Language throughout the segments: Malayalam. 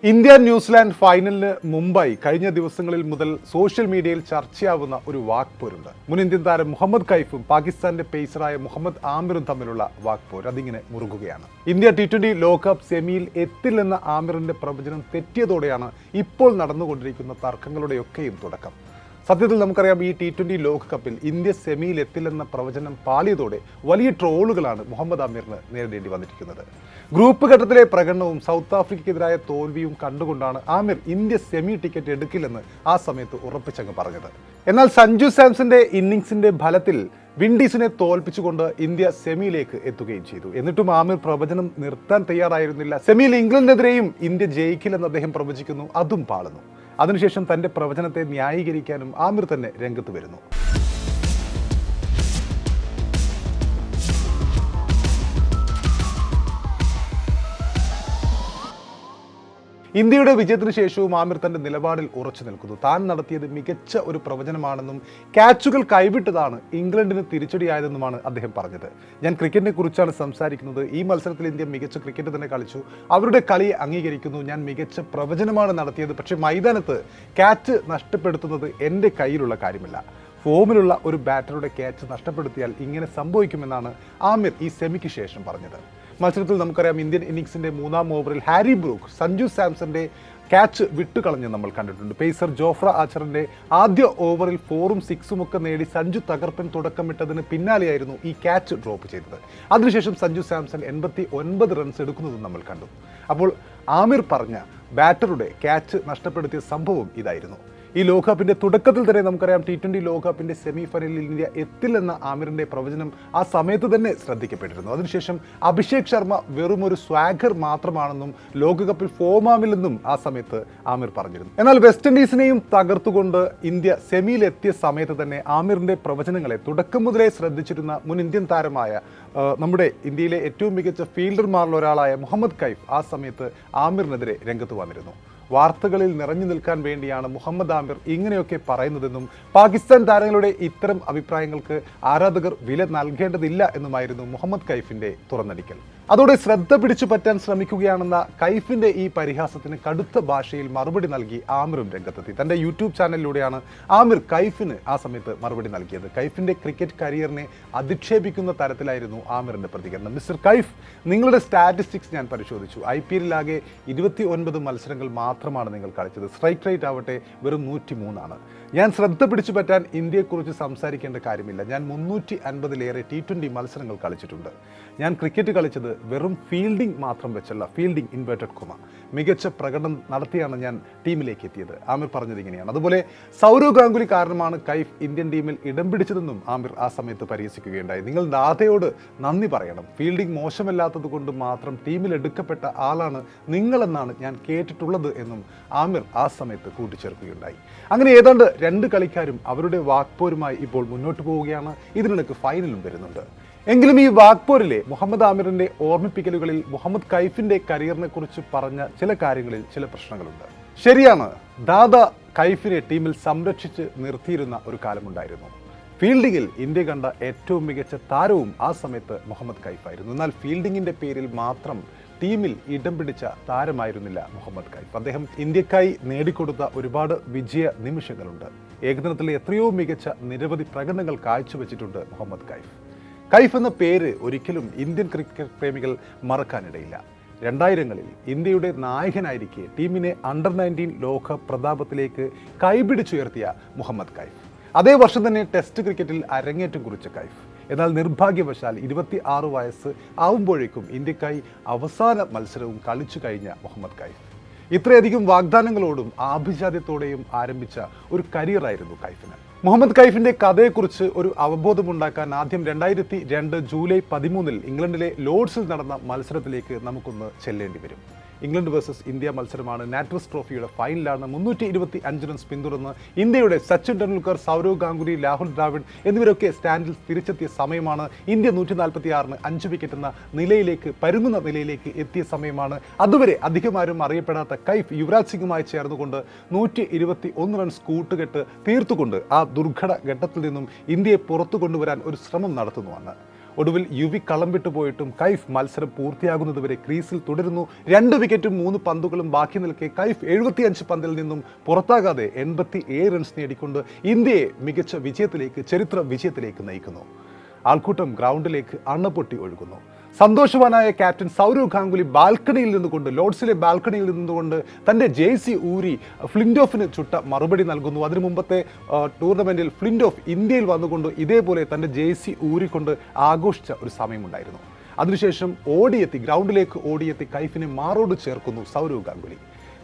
ഇന്ത്യ ന്യൂസിലാൻഡ് ഫൈനലിന് മുമ്പായി കഴിഞ്ഞ ദിവസങ്ങളിൽ മുതൽ സോഷ്യൽ മീഡിയയിൽ ചർച്ചയാവുന്ന ഒരു വാക്പോരുണ്ട്. മുൻ ഇന്ത്യൻ താരം മുഹമ്മദ് കൈഫും പാകിസ്ഥാന്റെ പേസറായ മുഹമ്മദ് ആമിറും തമ്മിലുള്ള വാക്പോർ അതിങ്ങനെ മുറുകുകയാണ്. ഇന്ത്യ T20 ലോകകപ്പ് സെമിയിൽ എത്തില്ലെന്ന ആമിറിന്റെ പ്രവചനം തെറ്റിയതോടെയാണ് ഇപ്പോൾ നടന്നുകൊണ്ടിരിക്കുന്ന തർക്കങ്ങളുടെയൊക്കെയും തുടക്കം. സത്യത്തിൽ നമുക്കറിയാം, ഈ T20 ലോകകപ്പിൽ ഇന്ത്യ സെമിയിൽ എത്തില്ലെന്ന പ്രവചനം പാളിയതോടെ വലിയ ട്രോളുകളാണ് മുഹമ്മദ് ആമിറിന് നേരിടേണ്ടി വന്നിരിക്കുന്നത്. ഗ്രൂപ്പ് ഘട്ടത്തിലെ പ്രകടനവും സൗത്ത് ആഫ്രിക്കയ്ക്കെതിരായ തോൽവിയും കണ്ടുകൊണ്ടാണ് ആമിർ ഇന്ത്യ സെമി ടിക്കറ്റ് എടുക്കില്ലെന്ന് ആ സമയത്ത് ഉറപ്പിച്ചങ്ങ് പറഞ്ഞത്. എന്നാൽ സഞ്ജു സാംസന്റെ ഇന്നിംഗ്സിന്റെ ഫലത്തിൽ വിൻഡീസിനെ തോൽപ്പിച്ചുകൊണ്ട് ഇന്ത്യ സെമിയിലേക്ക് എത്തുകയും ചെയ്തു. എന്നിട്ടും ആമിർ പ്രവചനം നിർത്താൻ തയ്യാറായിരുന്നില്ല. സെമിയിൽ ഇംഗ്ലണ്ടിനെതിരെയും ഇന്ത്യ ജയിക്കില്ലെന്ന് അദ്ദേഹം പ്രവചിക്കുന്നു, അതും പാളുന്നു. അതിനുശേഷം തന്റെ പ്രവചനത്തെ ന്യായീകരിക്കാനും ആമിർ തന്നെ രംഗത്ത് വരുന്നു. ഇന്ത്യയുടെ വിജയത്തിന് ശേഷവും ആമിർ തന്റെ നിലപാടിൽ ഉറച്ചു നിൽക്കുന്നു. താൻ നടത്തിയത് മികച്ച ഒരു പ്രവചനമാണെന്നും ക്യാച്ചുകൾ കൈവിട്ടതാണ് ഇംഗ്ലണ്ടിന് തിരിച്ചടിയായതെന്നുമാണ് അദ്ദേഹം പറഞ്ഞത്. ഞാൻ ക്രിക്കറ്റിനെ കുറിച്ചാണ് സംസാരിക്കുന്നത്. ഈ മത്സരത്തിൽ ഇന്ത്യ മികച്ച ക്രിക്കറ്റ് തന്നെ കളിച്ചു. അവരുടെ കളി അംഗീകരിക്കുന്നു. ഞാൻ മികച്ച പ്രവചനമാണ് നടത്തിയത്. പക്ഷേ മൈതാനത്ത് ക്യാച്ച് നഷ്ടപ്പെടുത്തുന്നത് എൻ്റെ കയ്യിലുള്ള കാര്യമല്ല. ഫോമിലുള്ള ഒരു ബാറ്ററുടെ ക്യാച്ച് നഷ്ടപ്പെടുത്തിയാൽ ഇങ്ങനെ സംഭവിക്കുമെന്നാണ് ആമിർ ഈ സെമിക്ക് ശേഷം പറഞ്ഞത്. മത്സരത്തിൽ നമുക്കറിയാം, ഇന്ത്യൻ ഇന്നിംഗ്സിന്റെ 3-ാം ഓവറിൽ ഹാരി ബ്രൂക്ക് സഞ്ജു സാംസന്റെ ക്യാച്ച് വിട്ടുകളഞ്ഞ് നമ്മൾ കണ്ടിട്ടുണ്ട്. പേസർ ജോഫ്ര ആച്ചറിന്റെ ആദ്യ ഓവറിൽ 4ഉം 6ഉം ഒക്കെ നേടി സഞ്ജു തകർപ്പൻ തുടക്കമിട്ടതിന് പിന്നാലെയായിരുന്നു ഈ ക്യാച്ച് ഡ്രോപ്പ് ചെയ്തത്. അതിനുശേഷം സഞ്ജു സാംസൺ 89 റൺസ് എടുക്കുന്നതും നമ്മൾ കണ്ടു. അപ്പോൾ ആമിർ പറഞ്ഞ ബാറ്ററുടെ ക്യാച്ച് നഷ്ടപ്പെടുത്തിയ സംഭവം ഇതായിരുന്നു. ഈ ലോകകപ്പിന്റെ തുടക്കത്തിൽ തന്നെ നമുക്കറിയാം, T20 ലോകകപ്പിന്റെ സെമി ഫൈനലിൽ ഇന്ത്യ എത്തില്ലെന്ന ആമിറിന്റെ പ്രവചനം ആ സമയത്ത് തന്നെ ശ്രദ്ധിക്കപ്പെട്ടിരുന്നു. അതിനുശേഷം അഭിഷേക് ശർമ്മ വെറുമൊരു സ്വാഗർ മാത്രമാണെന്നും ലോകകപ്പിൽ ഫോമാമില്ലെന്നും ആ സമയത്ത് ആമിർ പറഞ്ഞിരുന്നു. എന്നാൽ വെസ്റ്റ് ഇൻഡീസിനെയും തകർത്തുകൊണ്ട് ഇന്ത്യ സെമിയിലെത്തിയ സമയത്ത് തന്നെ ആമിറിന്റെ പ്രവചനങ്ങളെ തുടക്കം മുതലേ ശ്രദ്ധിച്ചിരുന്ന മുൻ ഇന്ത്യൻ താരമായ നമ്മുടെ ഇന്ത്യയിലെ ഏറ്റവും മികച്ച ഫീൽഡർമാരിൽ ഒരാളായ മുഹമ്മദ് കൈഫ് ആ സമയത്ത് ആമിറിനെതിരെ രംഗത്ത് വന്നിരുന്നു. വാർത്തകളിൽ നിറഞ്ഞു നിൽക്കാൻ വേണ്ടിയാണ് മുഹമ്മദ് ആമിർ ഇങ്ങനെയൊക്കെ പറയുന്നതെന്നും പാകിസ്ഥാൻ താരങ്ങളുടെ ഇത്തരം അഭിപ്രായങ്ങൾക്ക് ആരാധകർ വില നൽകേണ്ടതില്ല എന്നുമായിരുന്നു മുഹമ്മദ് കൈഫിന്റെ തുറന്നടിക്കൽ. അതോടെ ശ്രദ്ധ പിടിച്ചു പറ്റാൻ ശ്രമിക്കുകയാണെന്ന കൈഫിന്റെ ഈ പരിഹാസത്തിന് കടുത്ത ഭാഷയിൽ മറുപടി നൽകി ആമിറും രംഗത്തെത്തി. തന്റെ യൂട്യൂബ് ചാനലിലൂടെയാണ് ആമിർ കൈഫിന് ആ സമയത്ത് മറുപടി നൽകിയത്. കൈഫിന്റെ ക്രിക്കറ്റ് കരിയറിനെ അധിക്ഷേപിക്കുന്ന തരത്തിലായിരുന്നു ആമിറിന്റെ പ്രതികരണം. മിസ്റ്റർ കൈഫ്, നിങ്ങളുടെ സ്റ്റാറ്റിസ്റ്റിക്സ് ഞാൻ പരിശോധിച്ചു. IPL-ലാകെ 29 മത്സരങ്ങൾ മാത്രമാണ് നിങ്ങൾ കളിച്ചത്. സ്ട്രൈക്ക് റേറ്റ് ആവട്ടെ വെറും 103 ആണ്. ഞാൻ ശ്രദ്ധ പിടിച്ചു പറ്റാൻ ഇന്ത്യയെക്കുറിച്ച് സംസാരിക്കേണ്ട കാര്യമില്ല. ഞാൻ 350-ലേറെ T20 മത്സരങ്ങൾ കളിച്ചിട്ടുണ്ട്. ഞാൻ ക്രിക്കറ്റ് കളിച്ചത് വെറും ഫീൽഡിംഗ് മാത്രം വെച്ചല്ല, ഫീൽഡിംഗ് ഇൻവേർട്ടഡ് കൊമ, മികച്ച പ്രകടനം നടത്തിയാണ് ഞാൻ ടീമിലേക്ക് എത്തിയത്. ആമിർ പറഞ്ഞത് ഇങ്ങനെയാണ്. അതുപോലെ സൗരവ് ഗാംഗുലി കാരണമാണ് കൈഫ് ഇന്ത്യൻ ടീമിൽ ഇടം പിടിച്ചതെന്നും ആമിർ ആ സമയത്ത് പരിഹസിക്കുകയുണ്ടായി. നിങ്ങൾ ദാതയോട് നന്ദി പറയണം. ഫീൽഡിംഗ് മോശമല്ലാത്തത് കൊണ്ട് മാത്രം ടീമിൽ എടുക്കപ്പെട്ട ആളാണ് നിങ്ങളെന്നാണ് ഞാൻ കേട്ടിട്ടുള്ളത് എന്നും ആമിർ ആ സമയത്ത് കൂട്ടിച്ചേർക്കുകയുണ്ടായി. അങ്ങനെ ഏതാണ്ട് 2 കളിക്കാരും അവരുടെ വാക്പോരുമായി ഇപ്പോൾ മുന്നോട്ട് പോവുകയാണ്. ഇതിനിടയ്ക്ക് ഫൈനലും വരുന്നുണ്ട്. എങ്കിലും ഈ വാക്പോരിലെ മുഹമ്മദ് ആമിറിന്റെ ഓർമ്മിപ്പിക്കലുകളിൽ മുഹമ്മദ് കൈഫിന്റെ കരിയറിനെ കുറിച്ച് പറഞ്ഞ ചില കാര്യങ്ങളിൽ ചില പ്രശ്നങ്ങളുണ്ട്. ശരിയാണ്, ദാദ കൈഫിനെ ടീമിൽ സംരക്ഷിച്ച് നിർത്തിയിരുന്ന ഒരു കാലമുണ്ടായിരുന്നു. ഫീൽഡിങ്ങിൽ ഇന്ത്യ കണ്ട ഏറ്റവും മികച്ച താരവും ആ സമയത്ത് മുഹമ്മദ് കൈഫായിരുന്നു. എന്നാൽ ഫീൽഡിങ്ങിന്റെ പേരിൽ മാത്രം ടീമിൽ ഇടം പിടിച്ച താരമായിരുന്നില്ല മുഹമ്മദ് കൈഫ്. അദ്ദേഹം ഇന്ത്യക്കായി നേടിക്കൊടുത്ത ഒരുപാട് വിജയ നിമിഷങ്ങളുണ്ട്. ഏകദിനത്തിലെ എത്രയോ മികച്ച നിരവധി പ്രകടനങ്ങൾ കാഴ്ചവെച്ചിട്ടുണ്ട് മുഹമ്മദ് കൈഫ്. കൈഫ് എന്ന പേര് ഒരിക്കലും ഇന്ത്യൻ ക്രിക്കറ്റ് പ്രേമികൾ മറക്കാനിടയില്ല. 2000-കളിൽ ഇന്ത്യയുടെ നായകനായിരിക്കെ ടീമിനെ അണ്ടർ-19 ലോകകപ്പ് പ്രതാപത്തിലേക്ക് കൈപിടിച്ചുയർത്തിയ മുഹമ്മദ് കൈഫ്. അതേ വർഷം തന്നെ ടെസ്റ്റ് ക്രിക്കറ്റിൽ അരങ്ങേറ്റം കുറിച്ച കൈഫ്. എന്നാൽ നിർഭാഗ്യവശാൽ 26 വയസ്സ് ആവുമ്പോഴേക്കും ഇന്ത്യക്കായി അവസാന മത്സരവും കളിച്ചു കഴിഞ്ഞ മുഹമ്മദ് കൈഫ്. ഇത്രയധികം വാഗ്ദാനങ്ങളോടും ആഭിജാത്യത്തോടെയും ആരംഭിച്ച ഒരു കരിയറായിരുന്നു കൈഫിന്. മുഹമ്മദ് കൈഫിന്റെ കഥയെക്കുറിച്ച് ഒരു അവബോധമുണ്ടാക്കാൻ ആദ്യം 2002 ജൂലൈ 13 ഇംഗ്ലണ്ടിലെ ലോർഡ്സിൽ നടന്ന മത്സരത്തിലേക്ക് നമുക്കൊന്ന് ചെല്ലേണ്ടി വരും. ഇംഗ്ലണ്ട് വേഴ്സസ് ഇന്ത്യ മത്സരമാണ്. നാറ്റ്വസ് ട്രോഫിയുടെ ഫൈനലാണ്. 325 റൺസ് പിന്തുടർന്ന് ഇന്ത്യയുടെ സച്ചിൻ ടെണ്ടുൽക്കർ, സൗരവ് ഗാംഗുലി, രാഹുൽ ദ്രാവിഡ് എന്നിവരൊക്കെ സ്റ്റാൻഡിൽ തിരിച്ചെത്തിയ സമയമാണ്. ഇന്ത്യ 146-ന് 5 വിക്കറ്റ് എന്ന നിലയിലേക്ക്, പരുങ്ങുന്ന നിലയിലേക്ക് എത്തിയ സമയമാണ്. അതുവരെ അധികമാരും അറിയപ്പെടാത്ത കൈഫ് യുവരാജ് സിംഗുമായി ചേർന്നുകൊണ്ട് 121 റൺസ് കൂട്ടുകെട്ട് തീർത്തുകൊണ്ട് ആ ദുർഘട ഘട്ടത്തിൽ നിന്നും ഇന്ത്യയെ പുറത്തു കൊണ്ടുവരാൻ ഒരു ശ്രമം നടത്തുന്നുവെന്ന്. ഒടുവിൽ യുവി കളം വിട്ടുപോയിട്ടും കൈഫ് മത്സരം പൂർത്തിയാകുന്നതുവരെ ക്രീസിൽ തുടരുന്നു. 2 വിക്കറ്റും 3 പന്തുകളും ബാക്കി നിൽക്കെ കൈഫ് 75 പന്തിൽ നിന്നും പുറത്താകാതെ 87 റൺസ് നേടിക്കൊണ്ട് ഇന്ത്യയെ മികച്ച വിജയത്തിലേക്ക്, ചരിത്ര വിജയത്തിലേക്ക് നയിക്കുന്നു. ആൾക്കൂട്ടം ഗ്രൗണ്ടിലേക്ക് അണപൊട്ടി ഒഴുകുന്നു. സന്തോഷവാനായ ക്യാപ്റ്റൻ സൗരവ് ഗാംഗുലി ലോർഡ്സിലെ ബാൽക്കണിയിൽ നിന്നുകൊണ്ട് തൻ്റെ ജേഴ്സി ഊരി ഫ്ലിൻഡോഫിന് ചുട്ട മറുപടി നൽകുന്നു. അതിനു മുമ്പത്തെ ടൂർണമെൻറ്റിൽ ഫ്ലിൻഡോഫ് ഇന്ത്യയിൽ വന്നുകൊണ്ട് ഇതേപോലെ തൻ്റെ ജേഴ്സി ഊരിക്കൊണ്ട് ആഘോഷിച്ച ഒരു സമയമുണ്ടായിരുന്നു. അതിനുശേഷം ഗ്രൗണ്ടിലേക്ക് ഓടിയെത്തി കൈഫിനെ മാറോട് ചേർക്കുന്നു സൗരവ് ഗാംഗുലി.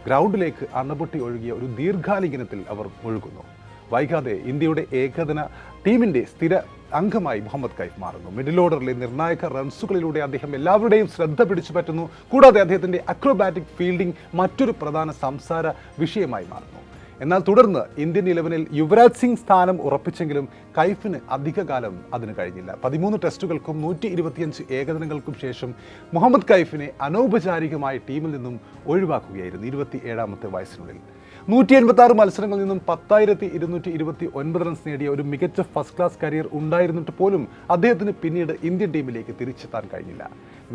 ഗ്രൗണ്ടിലേക്ക് അണപൊട്ടി ഒഴുകിയ ഒരു ദീർഘാലിംഗനത്തിൽ അവർ മുഴുകുന്നു. വൈകാതെ ഇന്ത്യയുടെ ഏകദിന ടീമിൻ്റെ സ്ഥിര അംഗമായി മുഹമ്മദ് കൈഫ് മാറുന്നു. മിഡിൽ ഓർഡറിലെ നിർണായക റൺസുകളിലൂടെ അദ്ദേഹം എല്ലാവരുടെയും ശ്രദ്ധ പിടിച്ചു പറ്റുന്നു. കൂടാതെ അദ്ദേഹത്തിൻ്റെ അക്രോബാറ്റിക് ഫീൽഡിംഗ് മറ്റൊരു പ്രധാന സംസാര വിഷയമായി മാറുന്നു. എന്നാൽ തുടർന്ന് ഇന്ത്യൻ 11-ൽ യുവരാജ് സിംഗ് സ്ഥാനം ഉറപ്പിച്ചെങ്കിലും കൈഫിന് അധികകാലം അതിന് കഴിഞ്ഞില്ല. 13 ടെസ്റ്റുകൾക്കും 125 ഏകദിനങ്ങൾക്കും ശേഷം മുഹമ്മദ് കൈഫിനെ അനൗപചാരികമായി ടീമിൽ നിന്നും ഒഴിവാക്കുകയായിരുന്നു 27-ാമത്തെ വയസ്സിനുള്ളിൽ. 186 മത്സരങ്ങളിൽ നിന്നും 10,229 റൺസ് നേടിയ ഒരു മികച്ച ഫസ്റ്റ് ക്ലാസ് കരിയർ ഉണ്ടായിരുന്നിട്ട് പോലും അദ്ദേഹത്തിന് പിന്നീട് ഇന്ത്യൻ ടീമിലേക്ക് തിരിച്ചെത്താൻ കഴിഞ്ഞില്ല.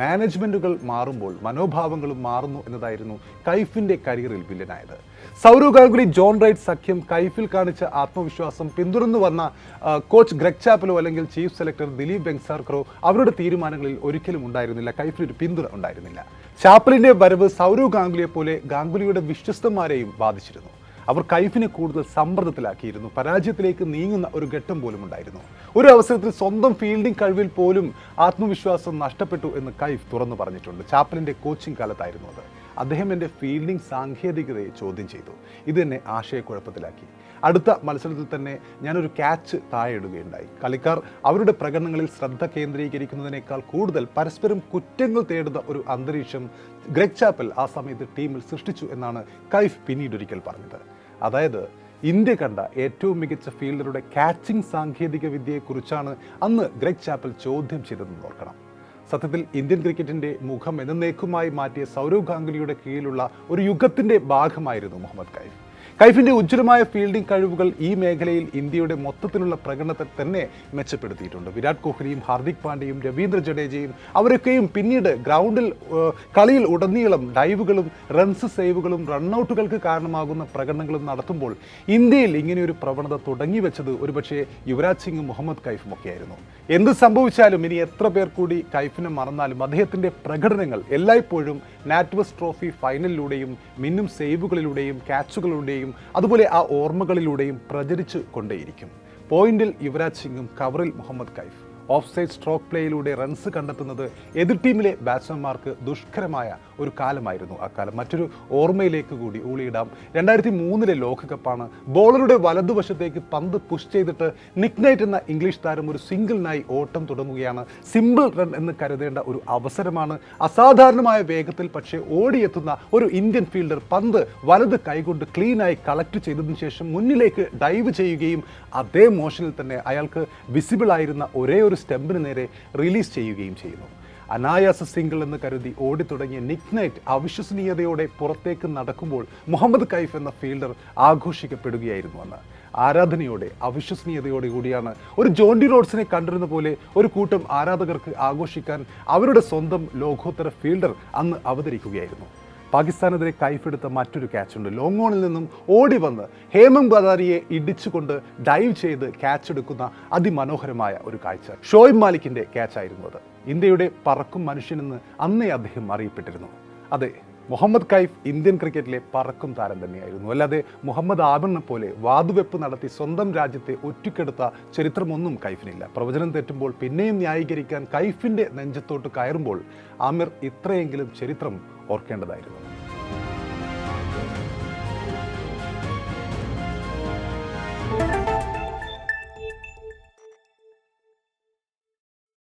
മാനേജ്മെൻറ്റുകൾ മാറുമ്പോൾ മനോഭാവങ്ങളും മാറുന്നു എന്നതായിരുന്നു കൈഫിൻ്റെ കരിയറിൽ വില്ലനായത്. സൗരവ് ഗാംഗുലി ജോൺ റൈറ്റ് സഖ്യം കൈഫിൽ കാണിച്ച ആത്മവിശ്വാസം പിന്തുടർന്നു വന്ന കോച്ച് ഗ്രെഗ് ചാപ്പലോ അല്ലെങ്കിൽ ചീഫ് സെലക്ടർ ദിലീപ് വെങ്സാർക്കറോ അവരുടെ തീരുമാനങ്ങളിൽ ഒരിക്കലും ഉണ്ടായിരുന്നില്ല. കൈഫിനൊരു പിന്തുണ ഉണ്ടായിരുന്നില്ല. ചാപ്പലിൻ്റെ വരവ് സൗരവ് ഗാംഗുലിയെ പോലെ ഗാംഗുലിയുടെ വിശ്വസ്തന്മാരെയും ബാധിച്ചിരുന്നു. അവർ കൈഫിനെ കൂടുതൽ സമ്മർദ്ദത്തിലാക്കിയിരുന്നു. പരാജയത്തിലേക്ക് നീങ്ങുന്ന ഒരു ഘട്ടം പോലും ഉണ്ടായിരുന്നു. ഒരു അവസരത്തിൽ സ്വന്തം ഫീൽഡിംഗ് കഴിവിൽ പോലും ആത്മവിശ്വാസം നഷ്ടപ്പെട്ടു എന്ന് കൈഫ് തുറന്നു പറഞ്ഞിട്ടുണ്ട്. ചാപ്പലിൻ്റെ കോച്ചിങ് കാലത്തായിരുന്നു അത്. അദ്ദേഹം എൻ്റെ ഫീൽഡിംഗ് സാങ്കേതികതയെ ചോദ്യം ചെയ്തു. ഇത് എന്നെ ആശയക്കുഴപ്പത്തിലാക്കി. അടുത്ത മത്സരത്തിൽ തന്നെ ഞാനൊരു ക്യാച്ച് താഴെയിടുകയുണ്ടായി. കളിക്കാർ അവരുടെ പ്രകടനങ്ങളിൽ ശ്രദ്ധ കേന്ദ്രീകരിക്കുന്നതിനേക്കാൾ കൂടുതൽ പരസ്പരം കുറ്റങ്ങൾ തേടുന്ന ഒരു അന്തരീക്ഷം ഗ്രെഗ് ചാപ്പൽ ആ സമയത്ത് ടീമിൽ സൃഷ്ടിച്ചു എന്നാണ് കൈഫ് പിന്നീടൊരിക്കൽ പറഞ്ഞത്. അതായത് ഇന്ത്യ കണ്ട ഏറ്റവും മികച്ച ഫീൽഡറുടെ ക്യാച്ചിങ് സാങ്കേതിക വിദ്യയെക്കുറിച്ചാണ് അന്ന് ഗ്രെഗ് ചാപ്പൽ ചോദ്യം ചെയ്തതെന്ന് ഓർക്കണം. സത്യത്തിൽ ഇന്ത്യൻ ക്രിക്കറ്റിൻ്റെ മുഖം എന്നേക്കുമായി മാറ്റിയ സൗരവ് ഗാംഗുലിയുടെ കീഴിലുള്ള ഒരു യുഗത്തിൻ്റെ ഭാഗമായിരുന്നു മുഹമ്മദ് കൈഫ്. കൈഫിൻ്റെ ഉജ്ജ്വലമായ ഫീൽഡിംഗ് കഴിവുകൾ ഈ മേഖലയിൽ ഇന്ത്യയുടെ മൊത്തത്തിലുള്ള പ്രകടനത്തെ തന്നെ മെച്ചപ്പെടുത്തിയിട്ടുണ്ട്. വിരാട് കോഹ്ലിയും ഹാർദിക് പാണ്ഡ്യയും രവീന്ദ്ര ജഡേജയും അവരൊക്കെയും പിന്നീട് കളിയിൽ ഉടനീളം ഡൈവുകളും റൺസ് സേവുകളും റണ്ണൌട്ടുകൾക്ക് കാരണമാകുന്ന പ്രകടനങ്ങളും നടത്തുമ്പോൾ ഇന്ത്യയിൽ ഇങ്ങനെയൊരു പ്രവണത തുടങ്ങി വെച്ചത് ഒരുപക്ഷെ യുവരാജ് സിംഗും മുഹമ്മദ് കൈഫും ഒക്കെയായിരുന്നു. എന്ത് സംഭവിച്ചാലും ഇനി എത്ര പേർ കൂടി കൈഫിനെ മറന്നാലും അദ്ദേഹത്തിൻ്റെ പ്രകടനങ്ങൾ എല്ലായ്പ്പോഴും നാറ്റ്വസ് ട്രോഫി ഫൈനലിലൂടെയും മിന്നും സേവുകളിലൂടെയും ക്യാച്ചുകളിലൂടെയും അതുപോലെ ആ ഓർമ്മകളിലൂടെയും പ്രചരിച്ചു കൊണ്ടേയിരിക്കും. പോയിന്റിൽ യുവരാജ് സിംഗും കവറിൽ Mohammad Kaif. Off side stroke പ്ലേയിലൂടെ റൺസ് കണ്ടെത്തുന്നത് എതിർ ടീമിലെ ബാറ്റ്സ്മാൻമാർക്ക് ദുഷ്കരമായ ഒരു കാലമായിരുന്നു അക്കാലം. മറ്റൊരു ഓർമ്മയിലേക്ക് കൂടി ഊളിയിടാം. 2003 ലോകകപ്പാണ്. ബോളറുടെ വലതുവശത്തേക്ക് പന്ത് പുഷ് ചെയ്തിട്ട് നിക് നൈറ്റ് എന്ന ഇംഗ്ലീഷ് താരം ഒരു സിംഗിളിനായി ഓട്ടം തുടങ്ങുകയാണ്. സിമ്പിൾ റൺ എന്ന് കരുതേണ്ട ഒരു അവസരമാണ്. അസാധാരണമായ വേഗത്തിൽ പക്ഷേ ഓടിയെത്തുന്ന ഒരു ഇന്ത്യൻ ഫീൽഡർ പന്ത് വലത് കൈകൊണ്ട് ക്ലീനായി കളക്ട് ചെയ്തതിനു ശേഷം മുന്നിലേക്ക് ഡൈവ് ചെയ്യുകയും അതേ മോഷനിൽ തന്നെ അയാൾക്ക് വിസിബിൾ ആയിരുന്ന ഒരേ ഒരു സ്റ്റെമ്പിന് നേരെ റിലീസ് ചെയ്യുകയും ചെയ്യുന്നു. അനായാസ സിംഗിൾ എന്ന് കരുതി ഓടിത്തുടങ്ങിയ നിക് നൈറ്റ് അവിശ്വസനീയതയോടെ പുറത്തേക്ക് നടക്കുമ്പോൾ മുഹമ്മദ് കൈഫ് എന്ന ഫീൽഡർ ആഘോഷിക്കപ്പെടുകയായിരുന്നു അന്ന്. ആരാധനയോടെ അവിശ്വസനീയതയോടെ കൂടിയാണ് ഒരു ജോണ്ടി റോഡ്സിനെ കണ്ടിരുന്ന പോലെ ഒരു കൂട്ടം ആരാധകർക്ക് ആഘോഷിക്കാൻ അവരുടെ സ്വന്തം ലോകോത്തര ഫീൽഡർ അന്ന് അവതരിക്കുകയായിരുന്നു. പാകിസ്ഥാനെതിരെ കൈഫെടുത്ത മറ്റൊരു ക്യാച്ചുണ്ട്. ലോങ് ഓണിൽ നിന്നും ഓടി വന്ന് ഹേമന്ത് ബദാരിയെ ഇടിച്ചുകൊണ്ട് ഡൈവ് ചെയ്ത് ക്യാച്ച് എടുക്കുന്ന അതിമനോഹരമായ ഒരു കാഴ്ച. ഷോയിബ് മാലിക്കിൻ്റെ ക്യാച്ചായിരുന്നു അത്. ഇന്ത്യയുടെ പറക്കും മനുഷ്യനെന്ന് അന്നേ അദ്ദേഹം അറിയപ്പെട്ടിരുന്നു. അതെ, മുഹമ്മദ് കൈഫ് ഇന്ത്യൻ ക്രിക്കറ്റിലെ പറക്കും താരം തന്നെയായിരുന്നു. അല്ലാതെ മുഹമ്മദ് ആമിറിനെ പോലെ വാതുവെപ്പ് നടത്തി സ്വന്തം രാജ്യത്തെ ഒറ്റക്കെടുത്ത ചരിത്രമൊന്നും കൈഫിനില്ല. പ്രവചനം തെറ്റുമ്പോൾ പിന്നെയും ന്യായീകരിക്കാൻ കൈഫിൻ്റെ നെഞ്ചത്തോട്ട് കയറുമ്പോൾ ആമിർ ഇത്രയെങ്കിലും ചരിത്രം ഓർക്കേണ്ടതായിരുന്നു.